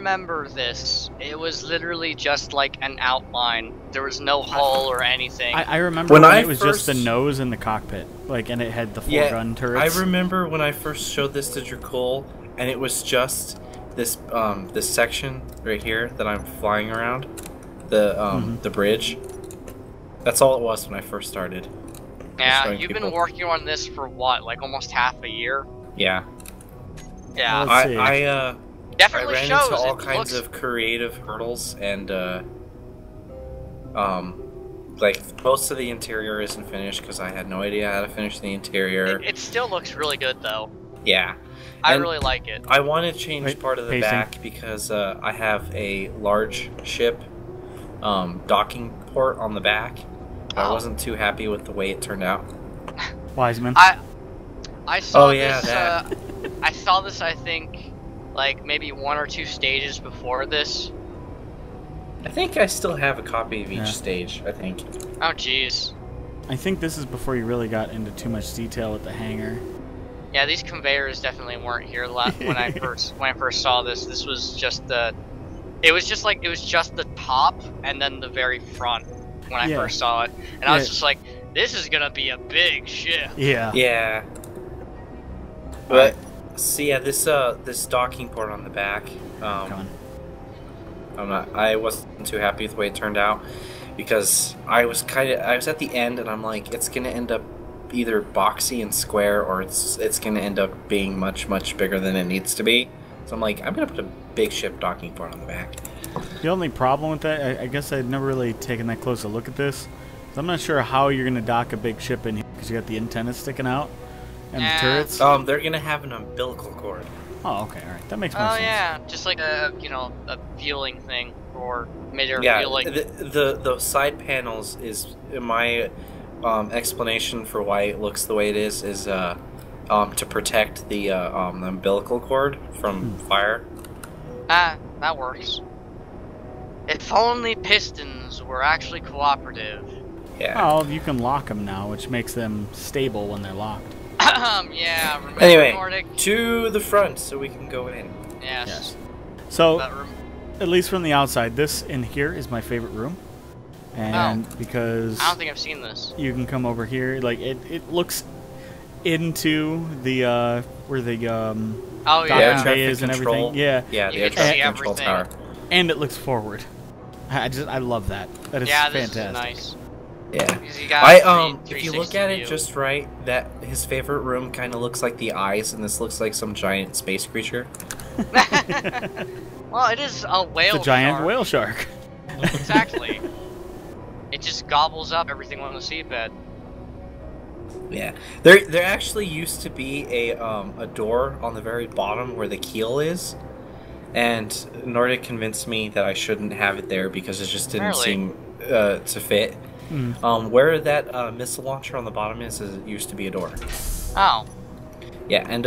remember this. It was literally just like an outline. There was no hull or anything. I remember when it was just the nose and the cockpit, like, and it had the four gun turrets. I remember when I first showed this to Dracul, and it was just this this section right here that I'm flying around, the bridge. That's all it was when I first started. Yeah, you've been working on this for what, like almost half a year? Yeah. Yeah. I definitely ran shows. into all kinds of creative hurdles, and like most of the interior isn't finished because I had no idea how to finish the interior. It still looks really good though. Yeah. I really like it. I want to change part of the back because I have a large ship docking port on the back. I wasn't too happy with the way it turned out. Wiseman. I saw this. I saw this. I think, like maybe 1 or 2 stages before this. I think I still have a copy of each stage. I think. Oh jeez. I think this is before you really got into too much detail with the hangar. Yeah, these conveyors definitely weren't here when I first saw this. This was just the. It was just the top and then the very front. When I first saw it, and I was just like, "This is gonna be a big ship." Yeah. Yeah. But see, this docking port on the back, I wasn't too happy with the way it turned out because I was at the end, and I'm like, it's gonna end up either boxy and square, or it's gonna end up being much bigger than it needs to be. So I'm like, I'm gonna put a big ship docking port on the back. The only problem with that, I guess I'd never really taken that close a look at this. So I'm not sure how you're going to dock a big ship in here because you got the antennas sticking out and the turrets. They're going to have an umbilical cord. Oh, okay, all right, that makes more sense. Oh yeah, just like a a fueling thing or fueling. The side panels is my explanation for why it looks the way it is to protect the umbilical cord from fire. That works. If only pistons were actually cooperative. Yeah. Oh, you can lock them now, which makes them stable when they're locked. Yeah. Remember, anyway, Nordic? To the front so we can go in. Yes. So, at least from the outside, this in here is my favorite room. And because I don't think I've seen this. You can come over here, like it looks into the where the bay is and everything. Yeah. Yeah, the air traffic control tower. And it looks forward. I love that. That is fantastic. This is nice. Yeah. If you look at it just right, that his favorite room kind of looks like the eyes, and this looks like some giant space creature. Well, it is a whale shark. It's a giant whale shark. Exactly. It just gobbles up everything on the seabed. Yeah. There actually used to be a door on the very bottom where the keel is. And Nordic convinced me that I shouldn't have it there because it just didn't seem to fit. Where that missile launcher on the bottom is, it used to be a door. Oh. Yeah, and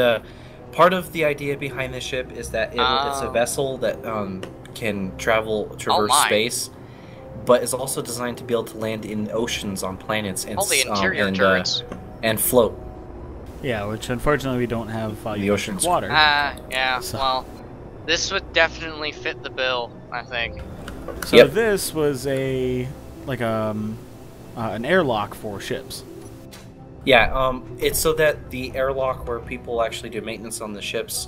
part of the idea behind this ship is that it's a vessel that can traverse space, but is also designed to be able to land in oceans on planets and turrets. And float. Yeah, which unfortunately we don't have the ocean's water. Yeah. So. Well. This would definitely fit the bill, I think. So this was an airlock for ships. Yeah, it's so that the airlock where people actually do maintenance on the ships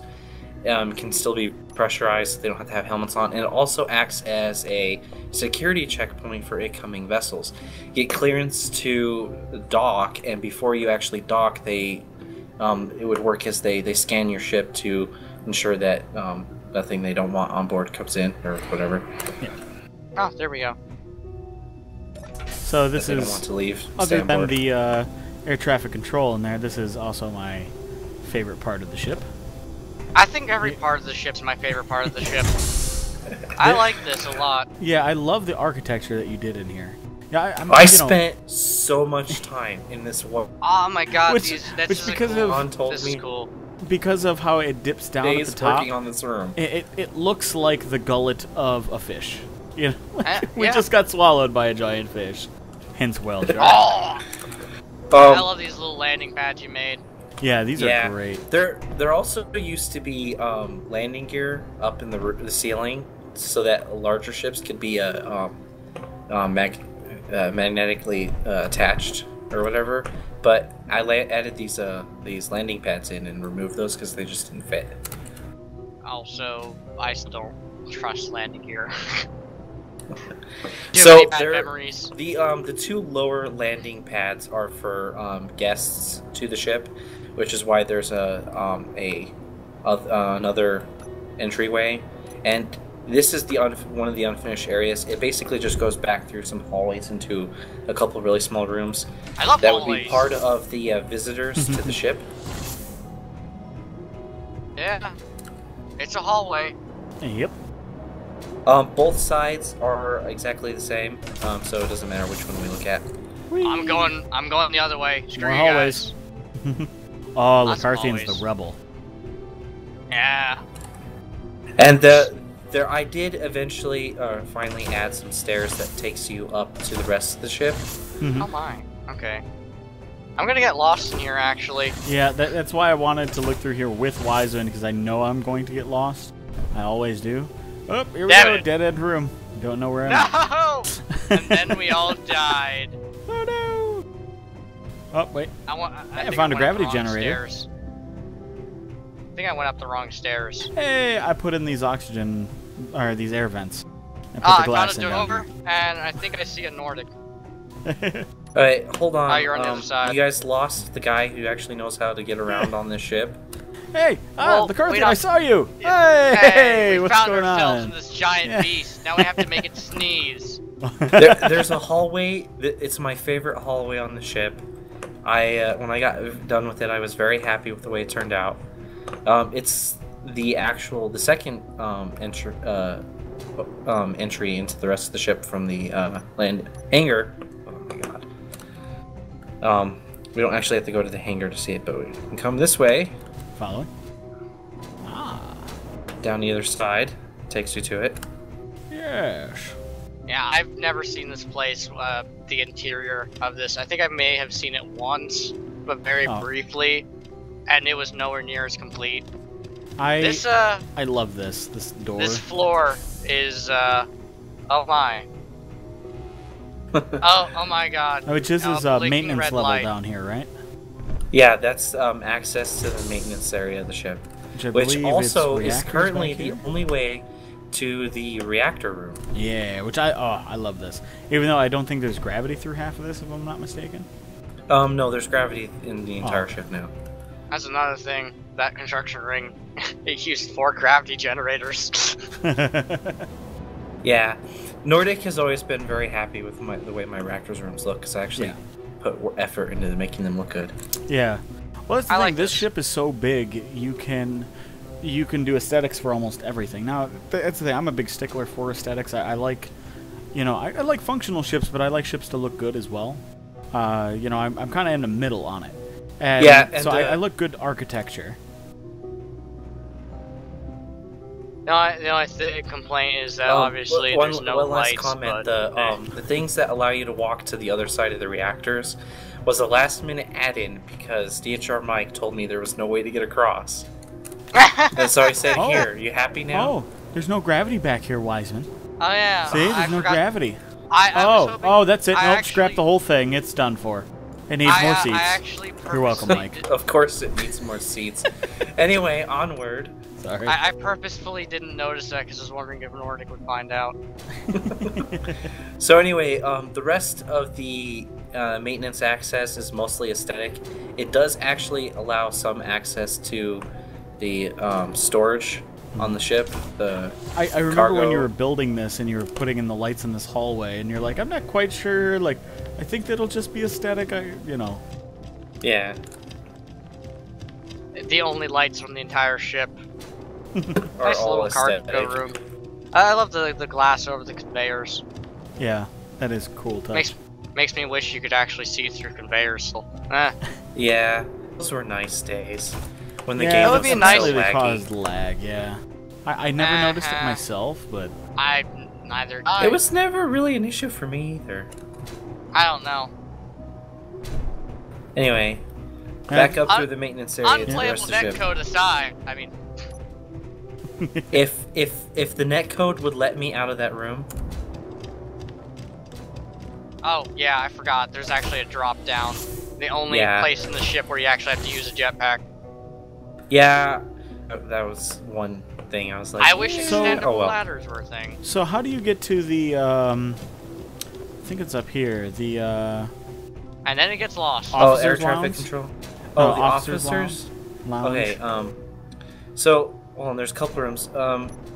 can still be pressurized. They don't have to have helmets on, and it also acts as a security checkpoint for incoming vessels. Get clearance to dock, and before you actually dock, it would work as they scan your ship to ensure that nothing they don't want on board comes in or whatever. Yeah. Oh, there we go. So this is don't want to leave. Other than the air traffic control in there, this is also my favorite part of the ship. I think every part of the ship's my favorite part of the ship. I like this a lot. Yeah, I love the architecture that you did in here. Yeah, I spent so much time in this one. Oh my god, which because this is cool. Because of how it dips down at the top, working on this room. It looks like the gullet of a fish. You know, we just got swallowed by a giant fish. Hence, whale shark. I love these little landing pads you made. Yeah, these are great. There also used to be landing gear up in the ceiling, so that larger ships could be magnetically attached or whatever. But I added these landing pads in and removed those because they just didn't fit. Also, I still don't trust landing gear. So the two lower landing pads are for guests to the ship, which is why there's another entryway, and this is one of the unfinished areas. It basically just goes back through some hallways into a couple of really small rooms. I love that hallways. Would be part of the visitors to the ship. Yeah, it's a hallway. Yep. Both sides are exactly the same, so it doesn't matter which one we look at. Whee! I'm going the other way. Screw More you hallways. guys. Oh, Lots of Lacarthian's the hallways. rebel. Yeah. And I did eventually finally add some stairs that takes you up to the rest of the ship. Oh my. Okay. I'm gonna get lost in here, actually. Yeah, that's why I wanted to look through here with Wiseman, because I know I'm going to get lost. I always do. Oh, here we go. Dead end room. Don't know where I'm at. No! And then we all died. Oh no! Oh wait. I I found a gravity generator. Stairs. I think I went up the wrong stairs. Hey, I put in these oxygen, or these air vents. And put the I found glass a in door, down and I think I see a Nordic. here. Alright, hold on. Oh, you're on the other side. You guys lost the guy who actually knows how to get around on this ship. Hey, Well, Lacarthian, I saw you. Hey, Hey, we what's found going ourselves on? in this giant beast. Now we have to make it sneeze. There's a hallway. It's my favorite hallway on the ship. When I got done with it, I was very happy with the way it turned out. It's the second entry into the rest of the ship from the land hangar. Oh my god. We don't actually have to go to the hangar to see it, but we can come this way. Following. Ah. Down the other side. Takes you to it. Yes. Yeah, I've never seen this place, the interior of this. I think I may have seen it once, but very briefly, and it was nowhere near as complete. I love this door. This floor is, oh my. oh my god. Which this is blinking maintenance red level light. down here, right? Yeah, that's access to the maintenance area of the ship. Which also is currently the only way to the reactor room. Yeah, which I love this. Even though I don't think there's gravity through half of this, if I'm not mistaken. No, there's gravity in the entire ship now. That's another thing. That construction ring, it used 4 gravity generators. Yeah, Nordic has always been very happy with the way my reactors rooms look, because I actually put effort into making them look good. Yeah. Well, that's the thing. like this this. ship is so big, you can do aesthetics for almost everything. Now, that's the thing. I'm a big stickler for aesthetics. I like, I like functional ships, but I like ships to look good as well. I'm kind of in the middle on it. And and so I look good architecture. The only complaint is that obviously there's no one last lights. comment: but, the things that allow you to walk to the other side of the reactors was a last-minute add-in because DHR Mike told me there was no way to get across. And so I said, "Here, you happy now?" Oh, there's no gravity back here, Wiseman. Oh yeah. See, there's no gravity. I was hoping, that's it. Nope, scrap actually, the whole thing. It's done for. It needs more seats. I actually You're welcome, Mike. Of course, it needs more seats. Anyway, onward. Sorry. I purposefully didn't notice that because I was wondering if Nordic would find out. So anyway, the rest of the maintenance access is mostly aesthetic. It does actually allow some access to the storage on the ship. I remember when you were building this and you were putting in the lights in this hallway, and you're like, I'm not quite sure. Like, I think that'll just be aesthetic. Yeah. The only lights from the entire ship. Are Nice all little aesthetic. cargo room. I love the glass over the conveyors. Yeah, that is a cool touch. Makes me wish you could actually see through conveyors. So, Yeah, those were nice days. When the game that would was be so nice. They laggy. caused lag, yeah. I never noticed it myself, but I neither. It was never really an issue for me either. I don't know. Anyway, back up through the maintenance area to the rest Unplayable of the ship. netcode aside, I mean... If the netcode would let me out of that room... Oh, yeah, I forgot. There's actually a drop down. The only place in the ship where you actually have to use a jetpack. Yeah, that was one thing. I was like... I wish extendable ladders were a thing. So how do you get to the, I think it's up here, the, And then it gets lost. air traffic control? Oh, the officers? Lounge. Okay, so, well, there's a couple rooms.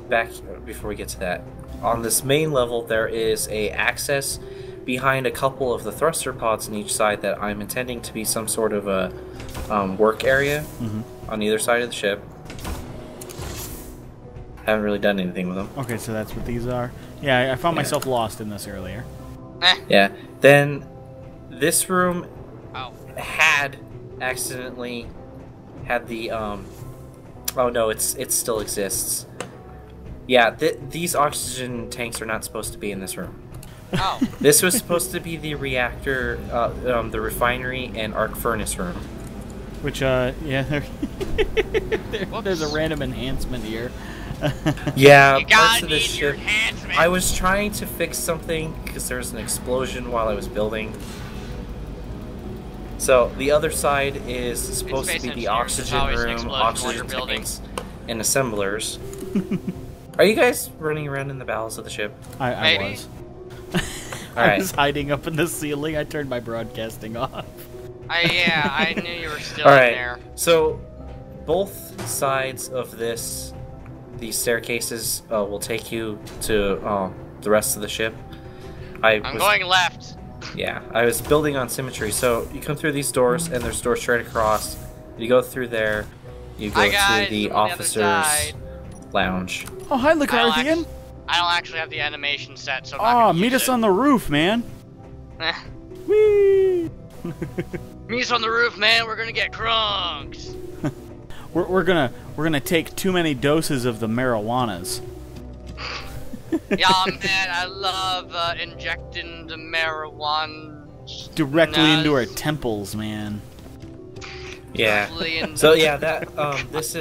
Back, before we get to that. On this main level, there is a access behind a couple of the thruster pods on each side that I'm intending to be some sort of a work area on either side of the ship. Haven't really done anything with them. Okay, so that's what these are. Yeah, I found myself lost in this earlier. Yeah. Then this room had accidentally had the oh no, it still exists. Yeah, these oxygen tanks are not supposed to be in this room. Oh. This was supposed to be the reactor, the refinery and arc furnace room. Which, yeah, there's a random enhancement here. Yeah, You parts gotta of this need your ship. enhancement. I was trying to fix something because there was an explosion while I was building. So the other side is supposed to be the oxygen room, oxygen tanks, and assemblers. Are you guys running around in the bowels of the ship? I was. I was hiding up in the ceiling. I turned my broadcasting off. Yeah, I knew you were still All in right. there. So both sides of these staircases will take you to the rest of the ship. I'm going left. Yeah, I was building on symmetry. So you come through these doors, and there's doors straight across. You go through there. You go to the officers' lounge. Oh, hi, Lacarthian. I don't actually have the animation set, so I'm not gonna meet use us it. on the roof, man. Whee! Meet us on the roof, man. We're gonna get crunks. We're gonna take too many doses of the marijuanas. Yeah, man, I love injecting the marijuana directly into our temples, man. Yeah. So yeah, that this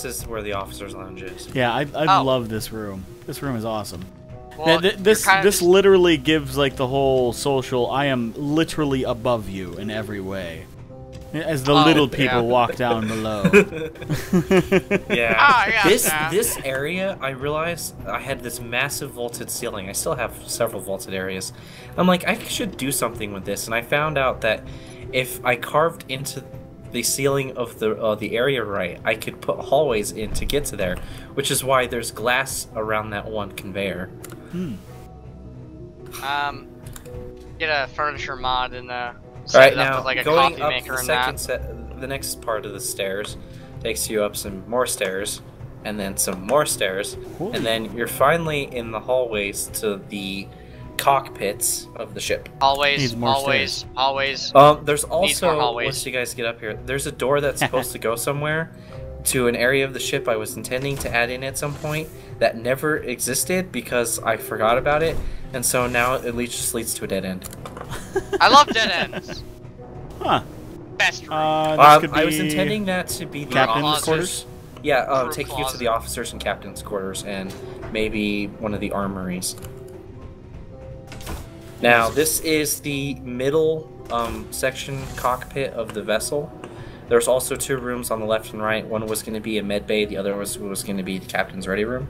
is where the officers' lounge is. Yeah, I love this room. This room is awesome. Well, this literally gives like the whole social. I am literally above you in every way, as the little people walk down below. Yeah. This area, I realized I had this massive vaulted ceiling. I still have several vaulted areas. I'm like, I should do something with this, and I found out that if I carved into the ceiling of the area right, I could put hallways in to get to there, which is why there's glass around that one conveyor. Get a furniture mod and right now, with like a going coffee up maker the next part of the stairs takes you up some more stairs, and then some more stairs, and then you're finally in the hallways to the cockpits of the ship. Always. There's also, once you guys get up here, there's a door that's supposed to go somewhere to an area of the ship I was intending to add in at some point that never existed because I forgot about it, and so now it just leads to a dead end. I love dead ends. Huh. Best room. I was intending that to be the captain's quarters. Yeah, take you to the officers and captain's quarters, and maybe one of the armories. Now, this is the middle section cockpit of the vessel. There's also two rooms on the left and right. One was going to be a med bay, the other was going to be the captain's ready room.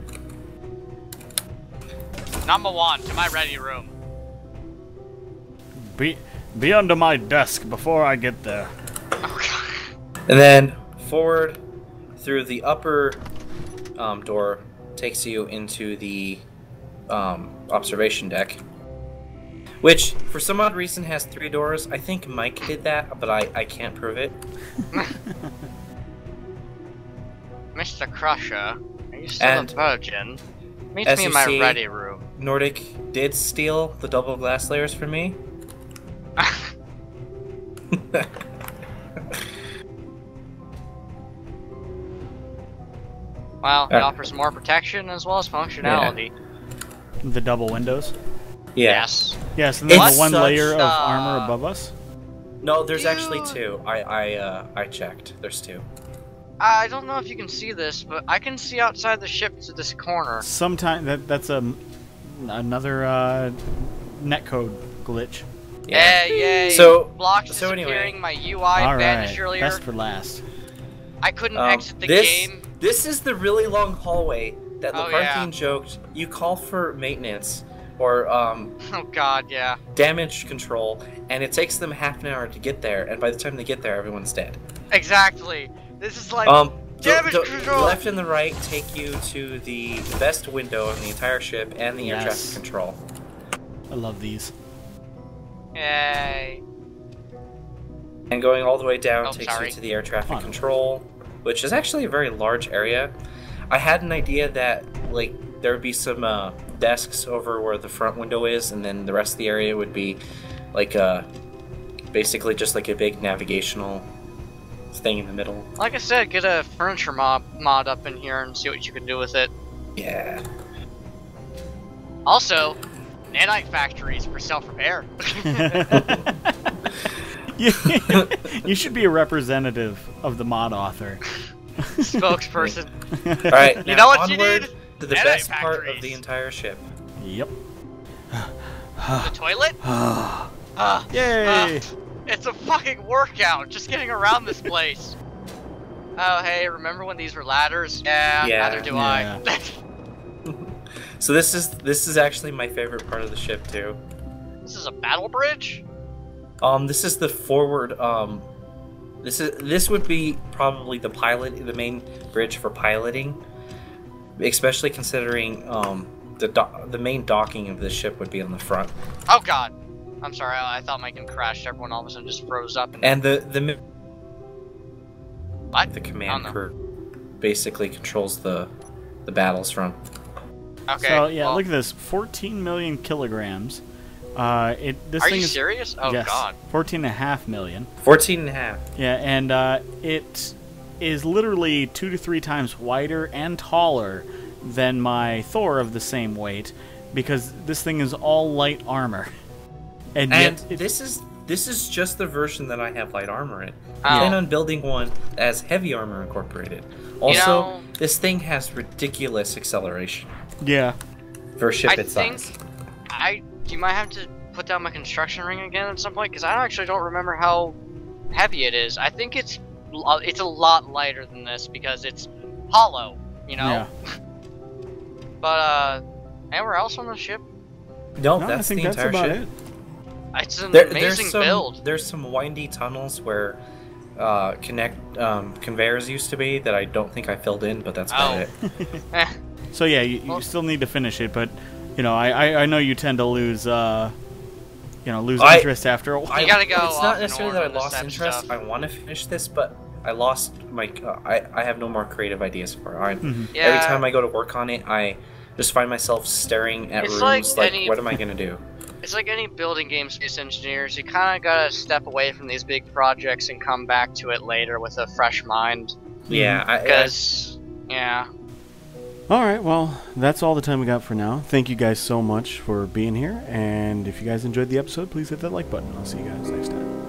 Number 1, to my ready room. Be under my desk before I get there. Oh, God. And then forward through the upper door takes you into the observation deck, which for some odd reason has 3 doors. I think Mike did that, but I can't prove it. Mr. Crusher, are you still a virgin? Meet me in my ready room. Nordic did steal the double glass layers from me. Well, it offers more protection as well as functionality. Yeah. The double windows? Yeah. Yes. Yes, and then the one layer of armor above us? No, there's actually Dude. 2. I checked. There's 2. I don't know if you can see this, but I can see outside the ship to this corner. Sometime that's another netcode glitch. Yeah, yay. So blocks so disappearing. anyway. My UI All vanished right, earlier. best for last. I couldn't exit the this, game. This is the really long hallway that Oh, Leparthian yeah. joked. You call for maintenance or Oh god, yeah. damage control, and it takes them half an hour to get there. And by the time they get there, everyone's dead. Exactly. This is like damage the control. left and the right take you to the best window in the entire ship and the air Yes. traffic control. I love these. Yay. And going all the way down Oh, takes sorry. you to the air traffic Fun. control, which is actually a very large area. I had an idea that like there would be some desks over where the front window is, and then the rest of the area would be like basically just like a big navigational thing in the middle. Like I said, get a furniture mod up in here and see what you can do with it. Yeah. Also, nanite factories for self-repair. You should be a representative of the mod author. Spokesperson. All right. You now know what you onward need? to the Nanite best part of factories. the entire ship. Yep. The toilet? Yay! It's a fucking workout just getting around this place. Oh, hey, remember when these were ladders? Yeah, Yeah. neither do Yeah. I. So this is actually my favorite part of the ship too. This is a battle bridge? This is the forward. This would be probably the main bridge for piloting, especially considering the main docking of the ship would be on the front. Oh god. I'm sorry, I thought my game crashed. Everyone all of a sudden just froze up. And the What? the I command don't know. crew basically controls the battles from. Okay. So yeah, well, look at this, 14 million kilograms. This Are thing you is serious? Oh yes, god. 14.5 million. 14 and a half. Yeah, and it is literally 2 to 3 times wider and taller than my Thor of the same weight, because this thing is all light armor. And yet, And this is just the version that I have light armor in. Oh. I plan on building one that has heavy armor incorporated. Also, know- this thing has ridiculous acceleration yeah, for a ship I its think size. you might have to put down my construction ring again at some point, because I actually don't remember how heavy it is. I think it's a lot lighter than this because it's hollow, you know. yeah. But anywhere else on the ship? No, No, I that's think the that's entire about ship. it. It's an There's amazing some build. there's some windy tunnels where conveyors used to be that I don't think I filled in, but that's about Oh. it. Eh, So yeah, you Well- still need to finish it, but you know, I know you tend to lose lose I- interest after a while. You gotta go It's off not in necessarily order that I with lost that interest. stuff. I want to finish this, but I lost my. I have no more creative ideas for it. Yeah. Every time I go to work on it, I just find myself staring at It's rooms like like, any- what am I gonna do? It's like any building game space engineers. You kind of gotta step away from these big projects and come back to it later with a fresh mind. Yeah, Because, yeah. All right, well, that's all the time we got for now. Thank you guys so much for being here, and if you guys enjoyed the episode, please hit that like button. I'll see you guys next time.